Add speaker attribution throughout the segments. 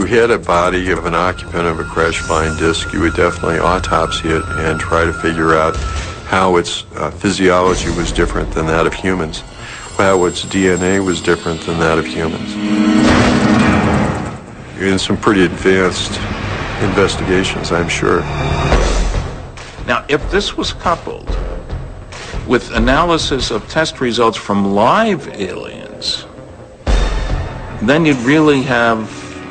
Speaker 1: had a body of an occupant of a crash flying disc, you would definitely autopsy it and try to figure out how its physiology was different than that of humans, how its DNA was different than that of humans. In some pretty advanced investigations, I'm sure.
Speaker 2: Now, if this was coupled with analysis of test results from live aliens, then you'd really have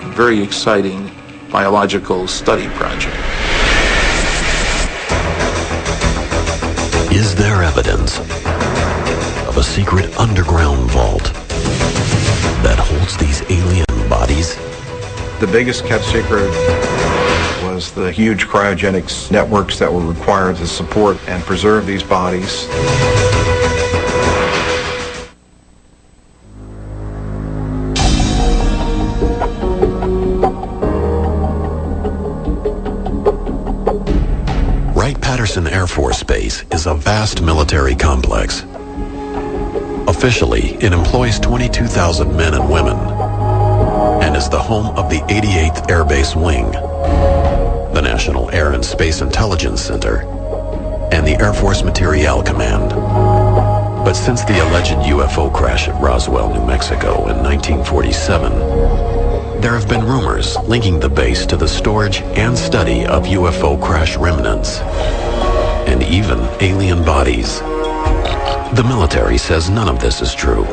Speaker 2: a very exciting biological study project.
Speaker 3: Is there evidence of a secret underground vault that holds these alien bodies?
Speaker 4: The biggest kept secret was the huge cryogenics networks that were required to support and preserve these bodies.
Speaker 3: Wright-Patterson Air Force Base is a vast military complex. Officially, it employs 22,000 men and women and is the home of the 88th Air Base Wing, the National Air and Space Intelligence Center, and the Air Force Materiel Command. But since the alleged UFO crash at Roswell, New Mexico in 1947, there have been rumors linking the base to the storage and study of UFO crash remnants, and even alien bodies. The military says none of this is true,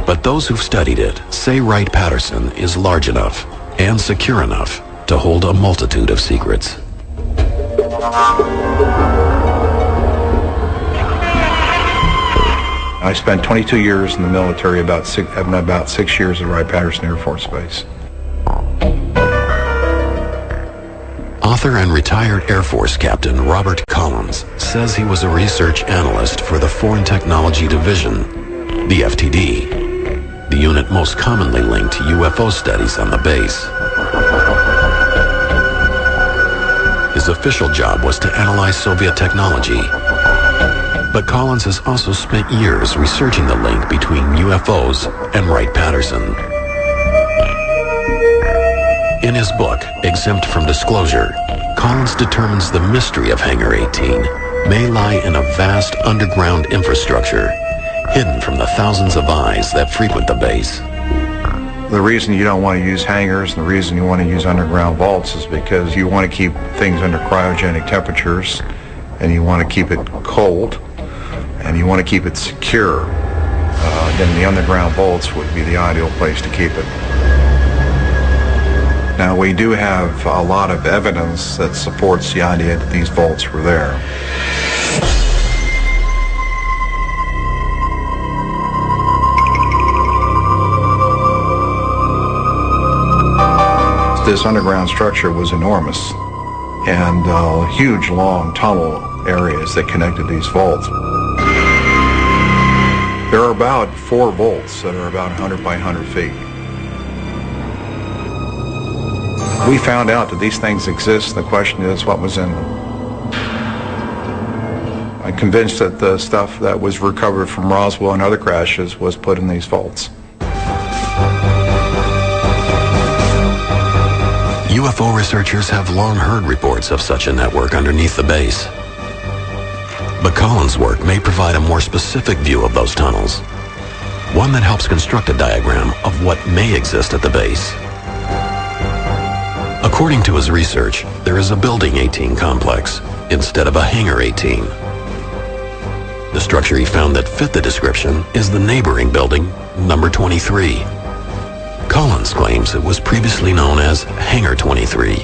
Speaker 3: but those who've studied it say Wright-Patterson is large enough and secure enough to hold a multitude of secrets.
Speaker 4: I spent 22 years in the military, about 6 years at Wright-Patterson Air Force Base.
Speaker 3: Author and retired Air Force Captain Robert Collins says he was a research analyst for the Foreign Technology Division, the FTD, the unit most commonly linked to UFO studies on the base. His official job was to analyze Soviet technology, but Collins has also spent years researching the link between UFOs and Wright-Patterson. In his book, Exempt from Disclosure, Collins determines the mystery of Hangar 18 may lie in a vast underground infrastructure hidden from the thousands of eyes that frequent the base.
Speaker 4: The reason you don't want to use hangars and the reason you want to use underground vaults is because you want to keep things under cryogenic temperatures, and you want to keep it cold, and you want to keep it secure. Then the underground vaults would be the ideal place to keep it. Now, we do have a lot of evidence that supports the idea that these vaults were there. This underground structure was enormous, and huge, long tunnel areas that connected these vaults. There are about 4 vaults that are about 100 by 100 feet. We found out that these things exist. The question is, what was in them? I'm convinced that the stuff that was recovered from Roswell and other crashes was put in these vaults.
Speaker 3: UFO researchers have long heard reports of such a network underneath the base. But Collins' work may provide a more specific view of those tunnels, one that helps construct a diagram of what may exist at the base. According to his research, there is a Building 18 complex instead of a Hangar 18. The structure he found that fit the description is the neighboring building, number 23. Collins claims it was previously known as Hangar 23.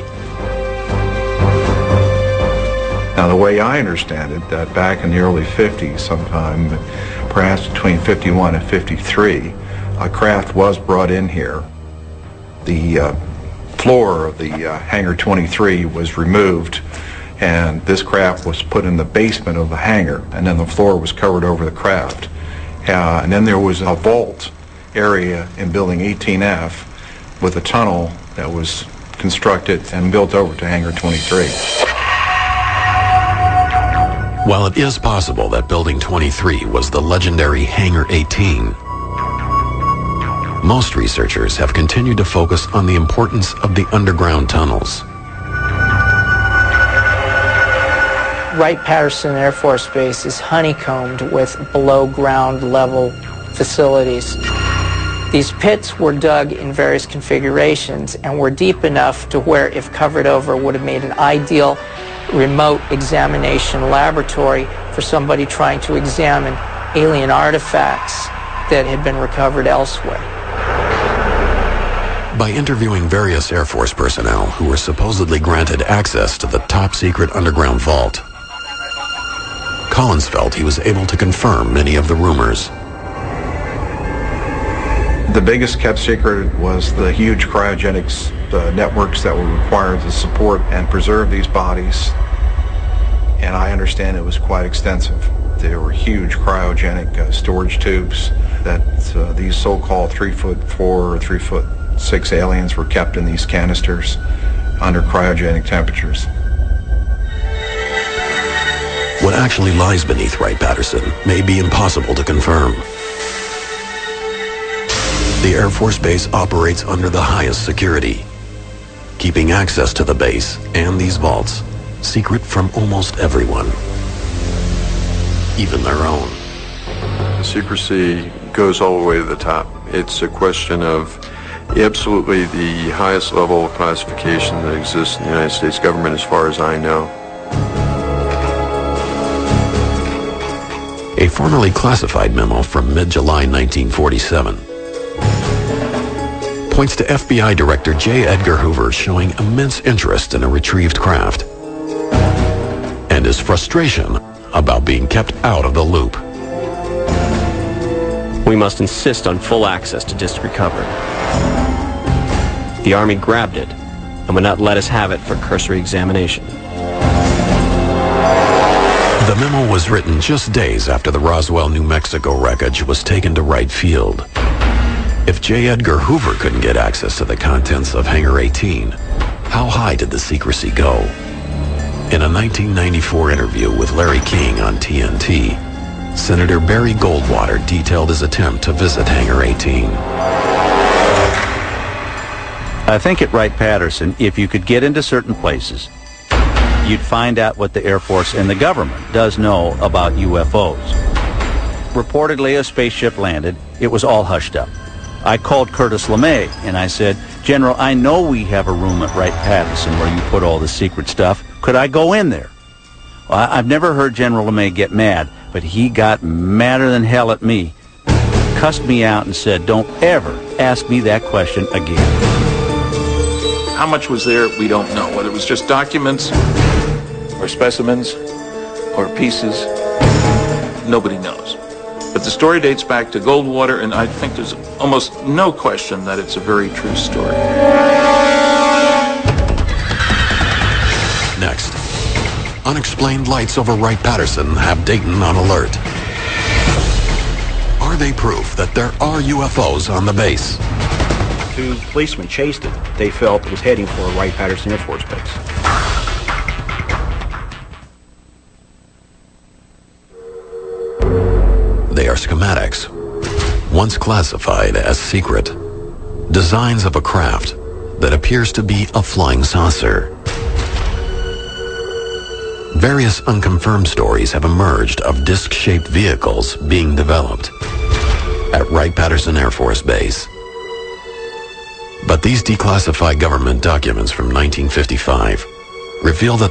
Speaker 4: Now, the way I understand it, that back in the early 50s, sometime perhaps between 51 and 53, a craft was brought in here. The floor of the Hangar 23 was removed, and this craft was put in the basement of the hangar, and then the floor was covered over the craft. And then there was a vault area in Building 18F with a tunnel that was constructed and built over to Hangar 23.
Speaker 3: While it is possible that Building 23 was the legendary Hangar 18, most researchers have continued to focus on the importance of the underground tunnels.
Speaker 5: Wright-Patterson Air Force Base is honeycombed with below-ground level facilities. These pits were dug in various configurations and were deep enough to where, if covered over, would have made an ideal remote examination laboratory for somebody trying to examine alien artifacts that had been recovered elsewhere.
Speaker 3: By interviewing various Air Force personnel who were supposedly granted access to the top-secret underground vault, Collins felt he was able to confirm many of the rumors.
Speaker 4: The biggest kept secret was the huge cryogenics networks that were required to support and preserve these bodies. And I understand it was quite extensive. There were huge cryogenic storage tubes that these so-called 3'4" or 3'6" aliens were kept in these canisters under cryogenic temperatures.
Speaker 3: What actually lies beneath Wright-Patterson may be impossible to confirm. The Air Force Base operates under the highest security, keeping access to the base and these vaults secret from almost everyone, even their own.
Speaker 1: The secrecy goes all the way to the top. It's a question of absolutely the highest level of classification that exists in the United States government as far as I know.
Speaker 3: A formerly classified memo from mid-July 1947 points to FBI Director J. Edgar Hoover showing immense interest in a retrieved craft and his frustration about being kept out of the loop.
Speaker 6: We must insist on full access to disc recovery. The Army grabbed it and would not let us have it for cursory examination.
Speaker 3: The memo was written just days after the Roswell, New Mexico wreckage was taken to Wright Field. If J. Edgar Hoover couldn't get access to the contents of Hangar 18, how high did the secrecy go? In a 1994 interview with Larry King on TNT, Senator Barry Goldwater detailed his attempt to visit Hangar 18.
Speaker 7: I think at Wright-Patterson, if you could get into certain places, you'd find out what the Air Force and the government does know about UFOs. Reportedly, a spaceship landed. It was all hushed up. I called Curtis LeMay and I said, "General, I know we have a room at Wright-Patterson where you put all the secret stuff. Could I go in there?" Well, I've never heard General LeMay get mad, but he got madder than hell at me, cussed me out and said, "Don't ever ask me that question again."
Speaker 2: How much was there, we don't know. Whether it was just documents or specimens or pieces, nobody knows. But the story dates back to Goldwater, and I think there's almost no question that it's a very true story.
Speaker 3: Next, unexplained lights over Wright-Patterson have Dayton on alert. Are they proof that there are UFOs on the base?
Speaker 8: Two policemen chased it. They felt it was heading for Wright-Patterson Air Force Base.
Speaker 3: They are schematics, once classified as secret, designs of a craft that appears to be a flying saucer. Various unconfirmed stories have emerged of disc-shaped vehicles being developed at Wright-Patterson Air Force Base. But these declassified government documents from 1955 reveal that